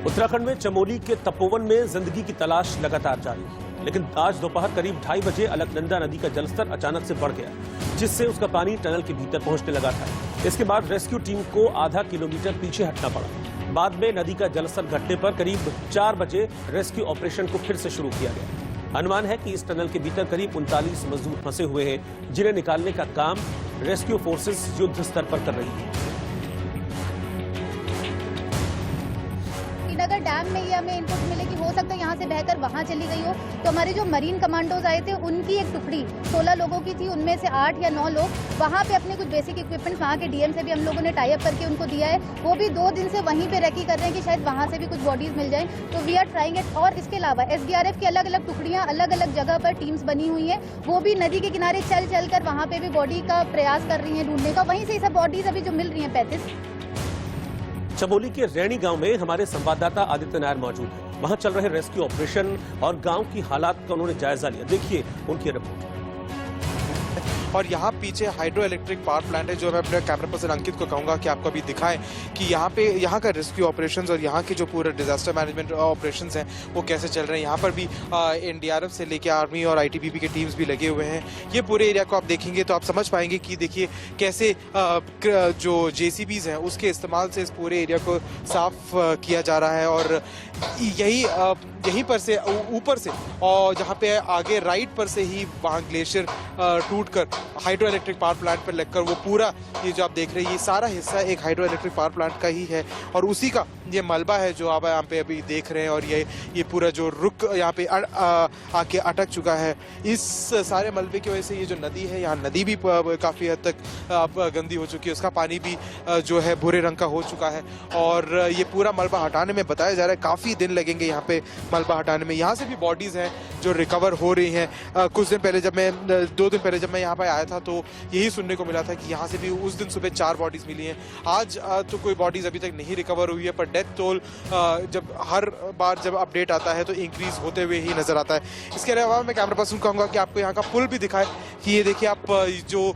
उत्तराखंड में चमोली के तपोवन में जिंदगी की तलाश लगातार जारी है, लेकिन आज दोपहर करीब 2:30 बजे अलकनंदा नदी का जलस्तर अचानक से बढ़ गया, जिससे उसका पानी टनल के भीतर पहुंचने लगा था। इसके बाद रेस्क्यू टीम को आधा किलोमीटर पीछे हटना पड़ा। बाद में नदी का जलस्तर घटने पर करीब 4 बजे रेस्क्यू ऑपरेशन को फिर से शुरू किया गया। अनुमान है कि इस टनल के भीतर करीब 39 मजदूर फंसे हुए हैं, जिन्हें निकालने का काम रेस्क्यू फोर्सेस युद्ध स्तर पर कर रही है। श्रीनगर डैम में ये हमें इनपुट मिले कि हो सकता है यहाँ से बहकर वहाँ चली गई हो, तो हमारे जो मरीन कमांडोज आए थे उनकी एक टुकड़ी 16 लोगों की थी, उनमें से 8 या 9 लोग वहाँ पे अपने कुछ बेसिक इक्विपमेंट्स वहाँ के डीएम से भी हम लोगों ने टाई अप करके उनको दिया है। वो भी 2 दिन से वहीं पे रेकी कर रहे हैं कि शायद वहाँ से भी कुछ बॉडीज मिल जाए, तो वी आर ट्राइंग इट। और इसके अलावा SDRF की अलग अलग टुकड़ियाँ अलग अलग जगह पर टीम्स बनी हुई हैं, वो भी नदी के किनारे चल कर वहाँ पे भी बॉडी का प्रयास कर रही हैं ढूंढने का। वहीं से सब बॉडीज अभी जो मिल रही हैं 35। चमोली के रैणी गांव में हमारे संवाददाता आदित्य नायर मौजूद है। वहां चल रहे रेस्क्यू ऑपरेशन और गांव की हालात का उन्होंने जायजा लिया। देखिए उनकी रिपोर्ट। और यहाँ पीछे हाइड्रो इलेक्ट्रिक पावर प्लांट है, जो मैं अपने कैमरा पर्सन अंकित को कहूँगा कि आपको अभी दिखाएं कि यहाँ का रेस्क्यू ऑपरेशंस और यहाँ के जो पूरे डिजास्टर मैनेजमेंट ऑपरेशंस हैं वो कैसे चल रहे हैं। यहाँ पर भी NDRF से लेके आर्मी और ITBP के टीम्स भी लगे हुए हैं। ये पूरे एरिया को आप देखेंगे तो आप समझ पाएंगे कि देखिए कैसे जो JCBs हैं उसके इस्तेमाल से इस पूरे एरिया को साफ किया जा रहा है। और यहीं पर से ऊपर से और जहाँ पे आगे राइट पर से ही वहाँ ग्लेशियर टूटकर हाइड्रो इलेक्ट्रिक पावर प्लांट पर लगकर वो पूरा ये जो आप देख रहे हैं ये सारा हिस्सा एक हाइड्रो इलेक्ट्रिक पावर प्लांट का ही है, और उसी का ये मलबा है जो आप यहाँ पे अभी देख रहे हैं। और ये पूरा जो रुक यहाँ पे आके अटक चुका है, इस सारे मलबे की वजह से ये जो नदी है, यहाँ नदी भी काफ़ी हद तक गंदी हो चुकी है, उसका पानी भी जो है भूरे रंग का हो चुका है। और ये पूरा मलबा हटाने में बताया जा रहा है काफ़ी दिन लगेंगे यहाँ पे मलबा हटाने में। यहाँ से भी बॉडीज़ हैं जो रिकवर हो रही हैं। कुछ दिन पहले जब मैं 2 दिन पहले जब मैं यहाँ पर आया था तो यही सुनने को मिला था कि यहाँ से भी उस दिन सुबह 4 बॉडीज़ मिली हैं। आज तो कोई बॉडीज़ अभी तक नहीं रिकवर हुई है, पर डेथ टोल जब हर बार जब अपडेट आता है तो इंक्रीज होते हुए ही नजर आता है। इसके अलावा मैं कैमरा पर्सन कहूँगा कि आपको यहाँ का पुल भी दिखाए कि ये देखिए आप जो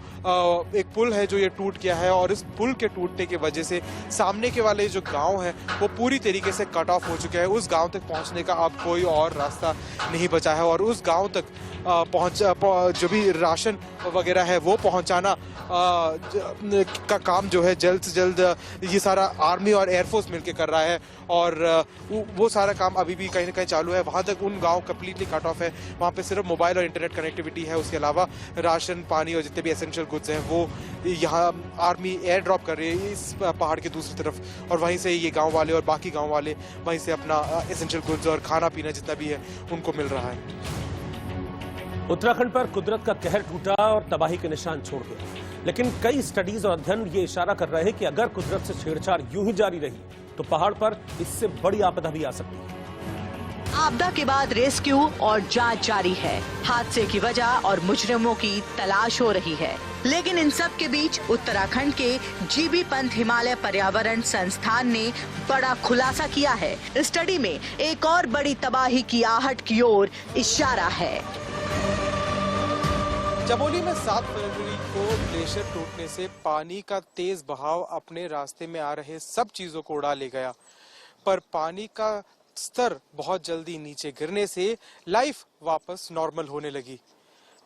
एक पुल है जो ये टूट गया है, और इस पुल के टूटने की वजह से सामने के वाले जो गांव है वो पूरी तरीके से कट ऑफ हो चुके हैं। उस गांव तक पहुंचने का अब कोई और रास्ता नहीं बचा है, और उस गांव तक जो भी राशन वगैरह है वो पहुंचाना का काम जो है जल्द से जल्द ये सारा आर्मी और एयरफोर्स मिलकर कर रहा है। और वो सारा काम अभी भी कहीं ना कहीं चालू है। वहाँ तक उन गांव कम्प्लीटली कट ऑफ है, वहाँ पे सिर्फ मोबाइल और इंटरनेट कनेक्टिविटी है। उसके अलावा राशन, पानी और जितने भी एसेंशियल गुड्स हैं वो यहाँ आर्मी एयर ड्रॉप कर रही है इस पहाड़ की दूसरी तरफ, और वहीं से ये गाँव वाले और बाकी गाँव वाले वहीं से अपना एसेंशियल गुड्स और खाना पीना जितना भी है उनको मिल रहा है। उत्तराखंड पर कुदरत का कहर टूटा और तबाही के निशान छोड़ गया, लेकिन कई स्टडीज और अध्ययन ये इशारा कर रहे हैं कि अगर कुदरत से छेड़छाड़ यूं ही जारी रही तो पहाड़ पर इससे बड़ी आपदा भी आ सकती है। आपदा के बाद रेस्क्यू और जांच जारी है। हादसे की वजह और मुजरिमों की तलाश हो रही है, लेकिन इन सब के बीच उत्तराखंड के GB पंत हिमालय पर्यावरण संस्थान ने बड़ा खुलासा किया है। स्टडी में एक और बड़ी तबाही की आहट की ओर इशारा है। चमोली में 7 फरवरी को ग्लेशियर टूटने से पानी का तेज बहाव अपने रास्ते में आ रहे सब चीजों को उड़ा ले गया, पर पानी का स्तर बहुत जल्दी नीचे गिरने से लाइफ वापस नॉर्मल होने लगी।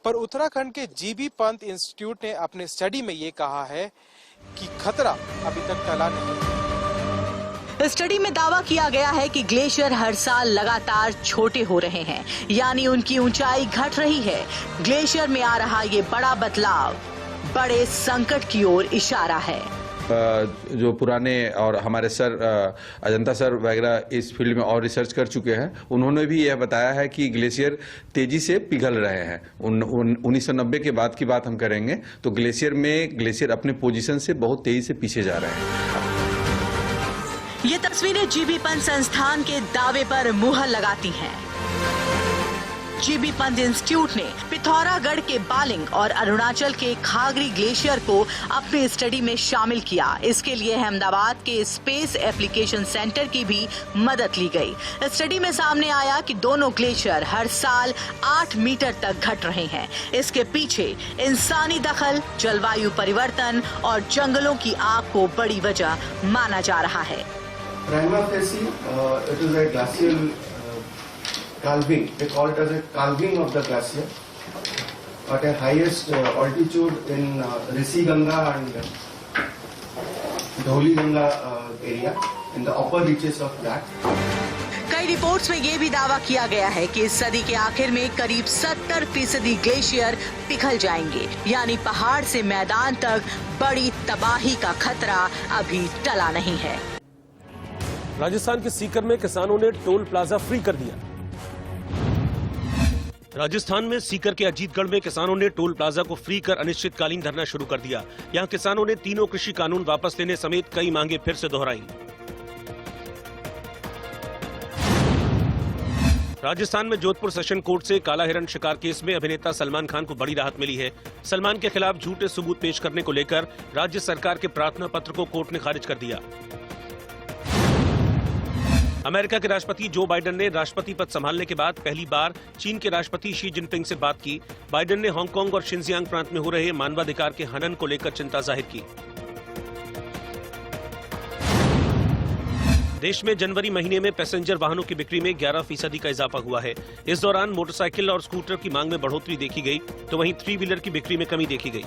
पर उत्तराखंड के GB पंत इंस्टीट्यूट ने अपने स्टडी में ये कहा है कि खतरा अभी तक टला नहीं। स्टडी में दावा किया गया है कि ग्लेशियर हर साल लगातार छोटे हो रहे हैं, यानी उनकी ऊंचाई घट रही है। ग्लेशियर में आ रहा ये बड़ा बदलाव बड़े संकट की ओर इशारा है। जो पुराने और हमारे सर अजंता सर वगैरह इस फील्ड में और रिसर्च कर चुके हैं, उन्होंने भी यह बताया है कि ग्लेशियर तेजी से पिघल रहे हैं। 1990 के बाद की बात हम करेंगे तो ग्लेशियर अपने पोजीशन से बहुत तेजी से पीछे जा रहे हैं। ये तस्वीरें GB पंत संस्थान के दावे पर मुहर लगाती हैं। GB पंत इंस्टीट्यूट ने पिथौरागढ़ के बालिंग और अरुणाचल के खागरी ग्लेशियर को अपने स्टडी में शामिल किया। इसके लिए अहमदाबाद के स्पेस एप्लीकेशन सेंटर की भी मदद ली गई। स्टडी में सामने आया कि दोनों ग्लेशियर हर साल 8 मीटर तक घट रहे हैं। इसके पीछे इंसानी दखल, जलवायु परिवर्तन और जंगलों की आग को बड़ी वजह माना जा रहा है। Prima facie, it is a glacial calving. They call it as a calving of the glacier at a highest altitude in Rishi Ganga and Dholi Ganga area, in the upper reaches of that. कई reports में ये भी दावा किया गया है कि इस सदी के आखिर में करीब 70% ग्लेशियर पिघल जाएंगे, यानी पहाड़ से मैदान तक बड़ी तबाही का खतरा अभी टला नहीं है। राजस्थान के सीकर में किसानों ने टोल प्लाजा फ्री कर दिया। राजस्थान में सीकर के अजीतगढ़ में किसानों ने टोल प्लाजा को फ्री कर अनिश्चितकालीन धरना शुरू कर दिया। यहां किसानों ने तीनों कृषि कानून वापस लेने समेत कई मांगे फिर से दोहराई। राजस्थान में जोधपुर सेशन कोर्ट से काला हिरण शिकार केस में अभिनेता सलमान खान को बड़ी राहत मिली है। सलमान के खिलाफ झूठे सबूत पेश करने को लेकर राज्य सरकार के प्रार्थना पत्र को कोर्ट ने खारिज कर दिया। अमेरिका के राष्ट्रपति जो बाइडेन ने राष्ट्रपति पद संभालने के बाद पहली बार चीन के राष्ट्रपति शी जिनपिंग से बात की। बाइडेन ने हांगकांग और शिनजियांग प्रांत में हो रहे मानवाधिकार के हनन को लेकर चिंता जाहिर की। देश में जनवरी महीने में पैसेंजर वाहनों की बिक्री में 11% का इजाफा हुआ है। इस दौरान मोटरसाइकिल और स्कूटर की मांग में बढ़ोतरी देखी गई, तो वहीं 3 व्हीलर की बिक्री में कमी देखी गई।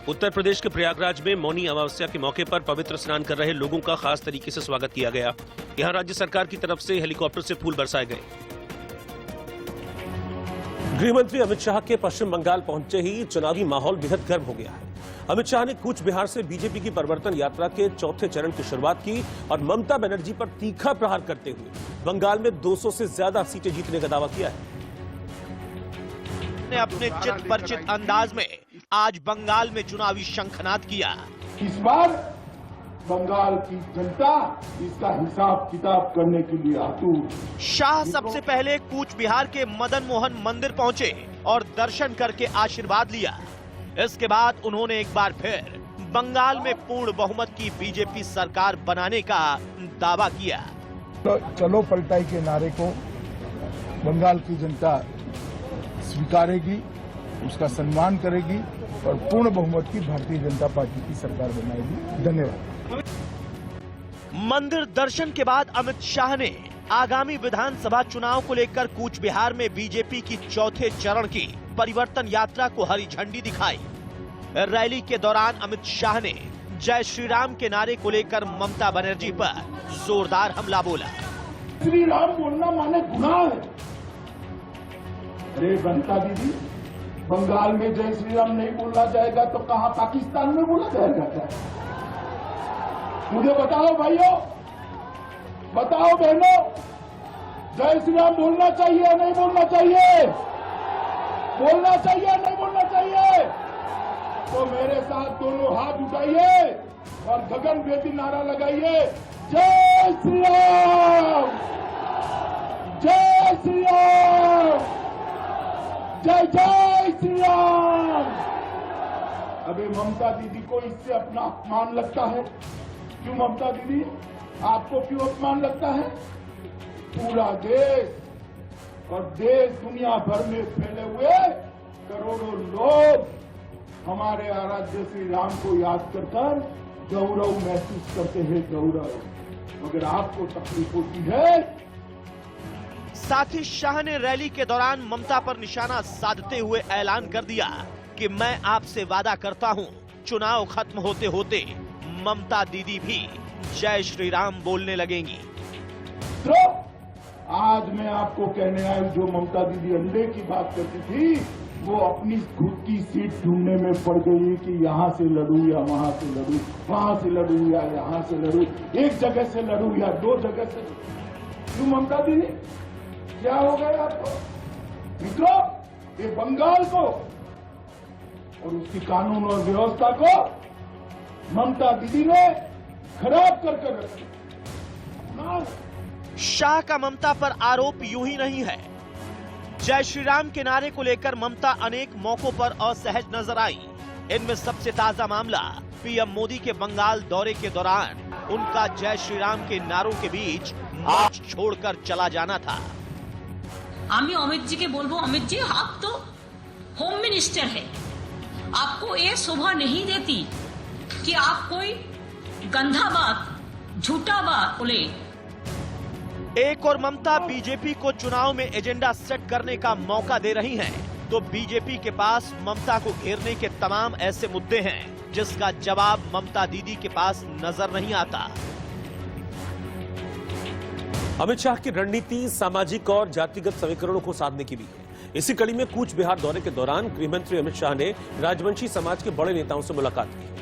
उत्तर प्रदेश के प्रयागराज में मौनी अमावस्या के मौके पर पवित्र स्नान कर रहे लोगों का खास तरीके से स्वागत किया गया। यहां राज्य सरकार की तरफ से हेलीकॉप्टर से फूल बरसाए गए। गृहमंत्री अमित शाह के पश्चिम बंगाल पहुंचे ही चुनावी माहौल बेहद गर्म हो गया है। अमित शाह ने कूच बिहार से बीजेपी की परिवर्तन यात्रा के चौथे चरण की शुरुआत की और ममता बनर्जी पर तीखा प्रहार करते हुए बंगाल में 200 से ज्यादा सीटें जीतने का दावा किया है। ने अपने चित परिचित अंदाज में आज बंगाल में चुनावी शंखनाद किया। इस बार बंगाल की जनता इसका हिसाब किताब करने के लिए आतुर। शाह सबसे पहले कूच बिहार के मदन मोहन मंदिर पहुंचे और दर्शन करके आशीर्वाद लिया। इसके बाद उन्होंने एक बार फिर बंगाल में पूर्ण बहुमत की बीजेपी सरकार बनाने का दावा किया। तो चलो पलटाई के नारे को बंगाल की जनता स्वीकारेगी, उसका सम्मान करेगी और पूर्ण बहुमत की भारतीय जनता पार्टी की सरकार बनाएगी। धन्यवाद। मंदिर दर्शन के बाद अमित शाह ने आगामी विधानसभा चुनाव को लेकर कूच बिहार में बीजेपी की चौथे चरण की परिवर्तन यात्रा को हरी झंडी दिखाई। रैली के दौरान अमित शाह ने जय श्री राम के नारे को लेकर ममता बनर्जी पर जोरदार हमला बोला। श्री राम बोलना माने गुनाह है। अरे बनता दीदी, बंगाल में जय श्री राम नहीं बोलना जाएगा तो कहां पाकिस्तान में बोला जाएगा क्या? मुझे बताओ भाइयों, बताओ बहनों, जय श्री राम बोलना चाहिए या नहीं बोलना चाहिए? बोलना चाहिए या नहीं बोलना चाहिए? तो मेरे साथ दोनों हाथ उठाइए और गगन भेदी नारा लगाइए, जय श्री राम, जय श्री राम, जय जय श्री राम। अबे ममता दीदी को इससे अपना अपमान लगता है। क्यों ममता दीदी, आपको क्यों अपमान लगता है? पूरा देश और देश दुनिया भर में फैले हुए करोड़ों लोग हमारे आराध्य श्री राम को याद कर गौरव महसूस करते हैं, गौरव। अगर आपको तकलीफ होती है। साथ ही शाह ने रैली के दौरान ममता पर निशाना साधते हुए ऐलान कर दिया कि मैं आपसे वादा करता हूं, चुनाव खत्म होते होते ममता दीदी भी जय श्री राम बोलने लगेंगी। तो आज मैं आपको कहने आया हूं, जो ममता दीदी अंडे की बात करती थी, वो अपनी खुद की सीट ढूंढने में पड़ गई कि यहाँ से लड़ूं या वहां से लड़ूं, वहां से लड़ूं या यहाँ से लड़ूं, एक जगह से लड़ूं या दो जगह से। क्यों ममता दीदी, क्या हो गया आपको? मित्रों, ये बंगाल को और उसकी कानून और व्यवस्था को ममता दीदी ने खराब कर रखा। शाह का ममता पर आरोप यूं ही नहीं है। जय श्री राम के नारे को लेकर ममता अनेक मौकों पर असहज नजर आई। इनमें सबसे ताजा मामला पीएम मोदी के बंगाल दौरे के दौरान उनका जय श्री राम के नारों के बीच मार्च छोड़कर चला जाना था। আমি अमित जी के बोलबो, अमित जी आप तो होम मिनिस्टर है, आपको ये शोभा नहीं देती कि आप कोई गंदा बात झूठा बात बोले। एक और ममता बीजेपी को चुनाव में एजेंडा सेट करने का मौका दे रही हैं, तो बीजेपी के पास ममता को घेरने के तमाम ऐसे मुद्दे हैं जिसका जवाब ममता दीदी के पास नजर नहीं आता। अमित शाह की रणनीति सामाजिक और जातिगत समीकरणों को साधने की भी है। इसी कड़ी में कूच बिहार दौरे के दौरान गृहमंत्री अमित शाह ने राजवंशी समाज के बड़े नेताओं से मुलाकात की।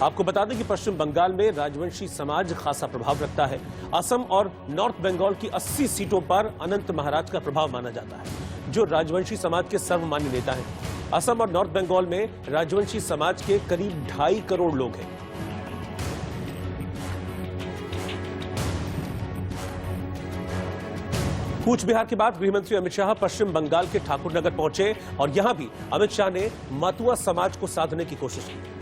आपको बता दें कि पश्चिम बंगाल में राजवंशी समाज खासा प्रभाव रखता है। असम और नॉर्थ बंगाल की 80 सीटों पर अनंत महाराज का प्रभाव माना जाता है, जो राजवंशी समाज के सर्वमान्य नेता हैं। असम और नॉर्थ बंगाल में राजवंशी समाज के करीब 2.5 करोड़ लोग हैं। कूच बिहार के बाद गृहमंत्री अमित शाह पश्चिम बंगाल के ठाकुरनगर पहुंचे और यहां भी अमित शाह ने मतुआ समाज को साधने की कोशिश की।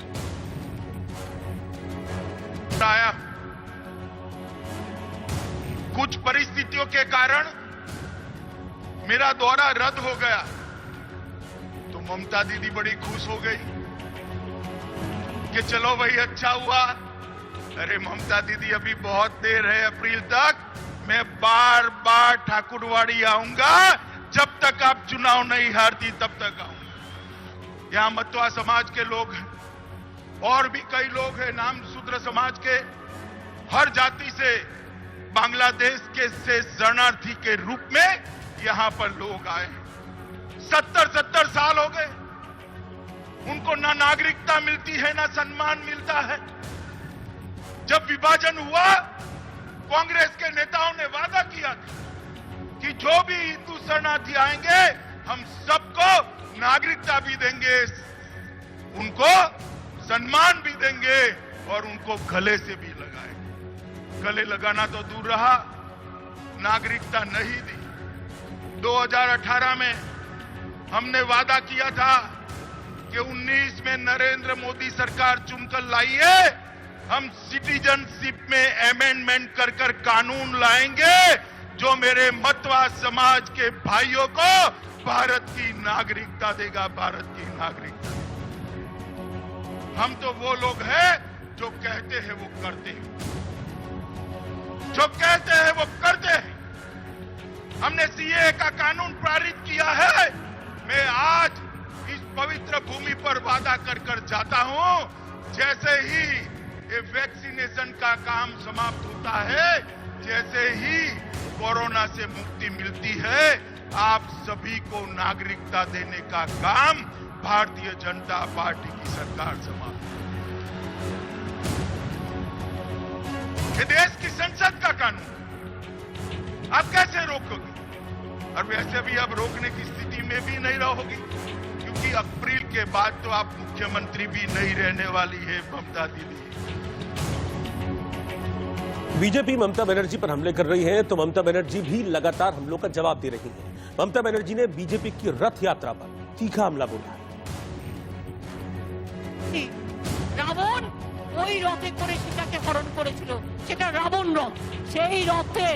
कुछ परिस्थितियों के कारण मेरा दौरा रद्द हो गया, तो ममता दीदी बड़ी खुश हो गई कि चलो भाई अच्छा हुआ। अरे ममता दीदी अभी बहुत देर है, अप्रैल तक मैं बार बार ठाकुरवाड़ी आऊंगा, जब तक आप चुनाव नहीं हारती तब तक आऊंगा। यहां मतुआ समाज के लोग हैं और भी कई लोग हैं, नाम शूद्र समाज के, हर जाति से बांग्लादेश के से शरणार्थी के रूप में यहां पर लोग आए। 70 साल हो गए, उनको ना नागरिकता मिलती है ना सम्मान मिलता है। जब विभाजन हुआ, कांग्रेस के नेताओं ने वादा किया था कि जो भी हिंदू शरणार्थी आएंगे हम सबको नागरिकता भी देंगे, उनको सम्मान भी देंगे और उनको गले से भी लगाएंगे। गले लगाना तो दूर रहा, नागरिकता नहीं दी। 2018 में हमने वादा किया था कि 19 में नरेंद्र मोदी सरकार चुनकर लाई है, हम सिटीजनशिप में अमेंडमेंट कर कानून लाएंगे जो मेरे मतुआ समाज के भाइयों को भारत की नागरिकता देगा, भारत की नागरिकता। हम तो वो लोग हैं जो कहते हैं वो करते हैं, जो कहते हैं वो करते हैं। हमने सीए का कानून पारित किया है। मैं आज इस पवित्र भूमि पर वादा कर जाता हूं, जैसे ही ये वैक्सीनेशन का काम समाप्त होता है, जैसे ही कोरोना से मुक्ति मिलती है, आप सभी को नागरिकता देने का काम भारतीय जनता पार्टी की सरकार समाप्त। ये देश की संसद का कानून आप कैसे रोकोगे? और वैसे भी अब रोकने की स्थिति में भी नहीं रहोगी, क्योंकि अप्रैल के बाद तो आप मुख्यमंत्री भी नहीं रहने वाली है ममता दीदी। बीजेपी ममता बनर्जी पर हमले कर रही है, तो ममता बनर्जी भी लगातार हमलों का जवाब दे रही है। ममता बनर्जी ने बीजेपी की रथ यात्रा पर तीखा हमला बोला है। রাবণ ওই রথে করে সেটাকে হরণ করেছিল, সেটা রাবণ রথ। সেই রথে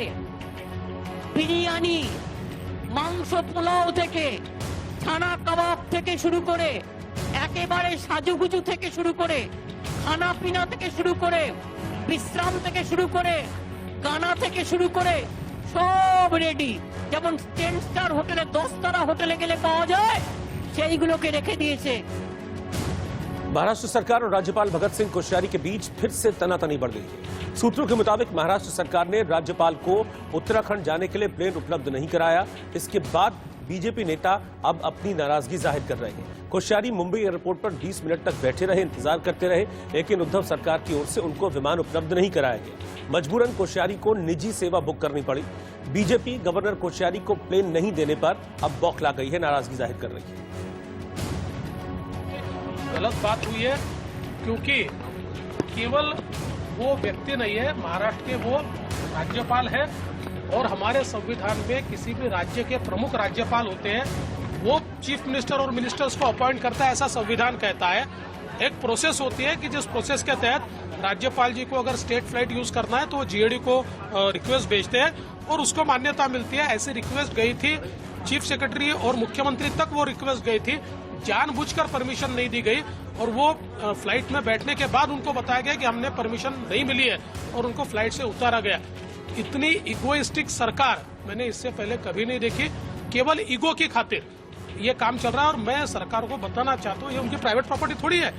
বিরিয়ানি, মাংস পোলাও থেকে, ছানা কাবাব থেকে শুরু করে, একেবারে সাজুগুজু থেকে শুরু করে, খানা পিনা থেকে শুরু করে, বিশ্রাম থেকে শুরু করে, গানা থেকে শুরু করে সব রেডি। যেমন 10 স্টার হোটেলে 10 তারা হোটেলে গেলে পাওয়া যায়, সেইগুলোকে রেখে দিয়েছে। महाराष्ट्र सरकार और राज्यपाल भगत सिंह कोश्यारी के बीच फिर से तनातनी बढ़ गई है। सूत्रों के मुताबिक महाराष्ट्र सरकार ने राज्यपाल को उत्तराखंड जाने के लिए प्लेन उपलब्ध नहीं कराया। इसके बाद बीजेपी नेता अब अपनी नाराजगी जाहिर कर रहे हैं। कोश्यारी मुंबई एयरपोर्ट पर 20 मिनट तक बैठे रहे, इंतजार करते रहे, लेकिन उद्धव सरकार की ओर से उनको विमान उपलब्ध नहीं कराया गया। मजबूरन कोश्यारी को निजी सेवा बुक करनी पड़ी। बीजेपी गवर्नर कोश्यारी को प्लेन नहीं देने पर अब बौखला गई है, नाराजगी जाहिर कर रही है। गलत बात हुई है, क्योंकि केवल वो व्यक्ति नहीं है, महाराष्ट्र के वो राज्यपाल है और हमारे संविधान में किसी भी राज्य के प्रमुख राज्यपाल होते हैं, वो चीफ मिनिस्टर और मिनिस्टर्स को अपॉइंट करता है, ऐसा संविधान कहता है। एक प्रोसेस होती है कि जिस प्रोसेस के तहत राज्यपाल जी को अगर स्टेट फ्लाइट यूज करना है तो वो जीएडी को रिक्वेस्ट भेजते हैं और उसको मान्यता मिलती है। ऐसी रिक्वेस्ट गई थी चीफ सेक्रेटरी और मुख्यमंत्री तक वो रिक्वेस्ट गई थी। जानबूझकर परमिशन नहीं दी गई और वो फ्लाइट में बैठने के बाद उनको बताया गया कि हमने परमिशन नहीं मिली है और उनको फ्लाइट से उतारा गया। इतनी इगोइस्टिक सरकार मैंने इससे पहले कभी नहीं देखी। केवल ईगो की खातिर ये काम चल रहा है और मैं सरकार को बताना चाहता हूँ ये उनकी प्राइवेट प्रॉपर्टी थोड़ी है।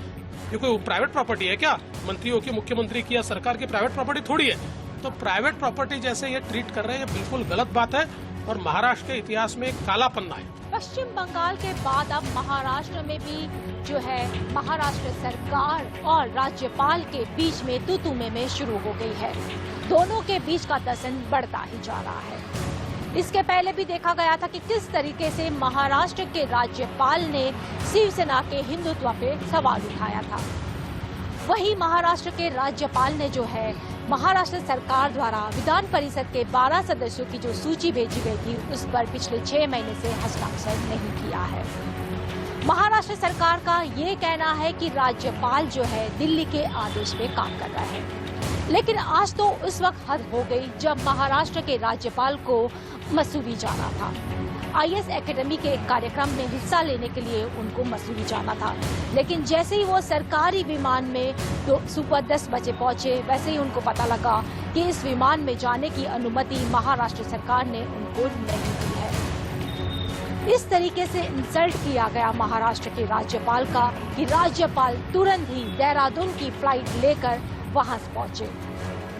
ये कोई प्राइवेट प्रॉपर्टी है क्या? मंत्रियों की, मुख्यमंत्री की या सरकार की प्राइवेट प्रॉपर्टी थोड़ी है। तो प्राइवेट प्रॉपर्टी जैसे ये ट्रीट कर रहे हैं, ये बिल्कुल गलत बात है और महाराष्ट्र के इतिहास में एक काला पन्ना है। पश्चिम बंगाल के बाद अब महाराष्ट्र में भी जो है महाराष्ट्र सरकार और राज्यपाल के बीच में तू-तू में शुरू हो गई है। दोनों के बीच का टंसन बढ़ता ही जा रहा है। इसके पहले भी देखा गया था कि किस तरीके से महाराष्ट्र के राज्यपाल ने शिवसेना के हिंदुत्व पे सवाल उठाया था। वहीं महाराष्ट्र के राज्यपाल ने जो है महाराष्ट्र सरकार द्वारा विधान परिषद के 12 सदस्यों की जो सूची भेजी गई थी उस पर पिछले 6 महीने से हस्ताक्षर नहीं किया है। महाराष्ट्र सरकार का ये कहना है कि राज्यपाल जो है दिल्ली के आदेश पे काम कर रहा है, लेकिन आज तो उस वक्त हद हो गई जब महाराष्ट्र के राज्यपाल को मसूरी जाना था। IAS एकेडमी के एक कार्यक्रम में हिस्सा लेने के लिए उनको मसूरी जाना था, लेकिन जैसे ही वो सरकारी विमान में सुबह 10 बजे पहुंचे वैसे ही उनको पता लगा कि इस विमान में जाने की अनुमति महाराष्ट्र सरकार ने उनको नहीं दी है। इस तरीके से इंसल्ट किया गया महाराष्ट्र के राज्यपाल का कि राज्यपाल तुरंत ही देहरादून की फ्लाइट लेकर वहां पहुंचे।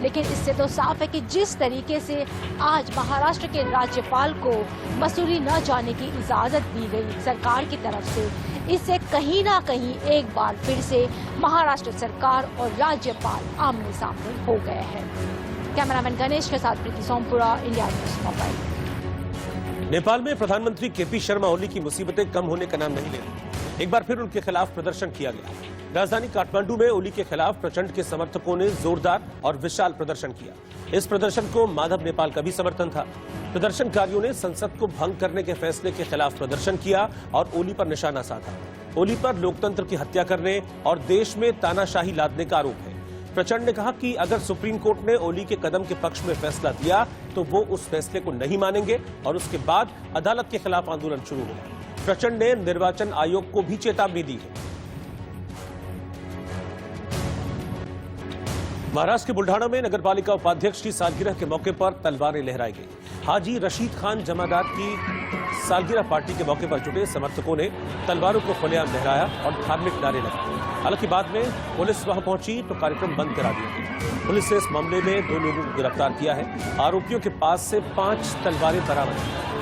लेकिन इससे तो साफ है कि जिस तरीके से आज महाराष्ट्र के राज्यपाल को मसूरी न जाने की इजाजत दी गई सरकार की तरफ से, इससे कहीं ना कहीं एक बार फिर से महाराष्ट्र सरकार और राज्यपाल आमने सामने हो गए हैं। कैमरामैन गणेश के साथ Preeti Sompura, India news mobile. Nepal में प्रधानमंत्री केपी शर्मा ओली की मुसीबतें कम होने का नाम नहीं ले रही। एक बार फिर उनके खिलाफ प्रदर्शन किया गया। राजधानी काठमांडू में ओली के खिलाफ प्रचंड के समर्थकों ने जोरदार और विशाल प्रदर्शन किया। इस प्रदर्शन को माधव नेपाल का भी समर्थन था। प्रदर्शनकारियों ने संसद को भंग करने के फैसले के खिलाफ प्रदर्शन किया और ओली पर निशाना साधा। ओली पर लोकतंत्र की हत्या करने और देश में तानाशाही लादने का आरोप है। प्रचंड ने कहा कि अगर सुप्रीम कोर्ट ने ओली के कदम के पक्ष में फैसला दिया तो वो उस फैसले को नहीं मानेंगे और उसके बाद अदालत के खिलाफ आंदोलन शुरू होगा। प्रचंड ने निर्वाचन आयोग को भी चेतावनी दी है। महाराष्ट्र के बुल्ढाना में नगरपालिका उपाध्यक्ष की सालगिरह के मौके पर तलवारें लहराई गई। हाजी रशीद खान जमादार की सालगिरह पार्टी के मौके पर जुटे समर्थकों ने तलवारों को खुलेआम लहराया और धार्मिक नारे लगाए। हालांकि बाद में पुलिस वहां पहुंची तो कार्यक्रम बंद करा दिया गया। पुलिस ने इस मामले में 2 लोगों को गिरफ्तार किया है। आरोपियों के पास से 5 तलवारें बरामद हुई।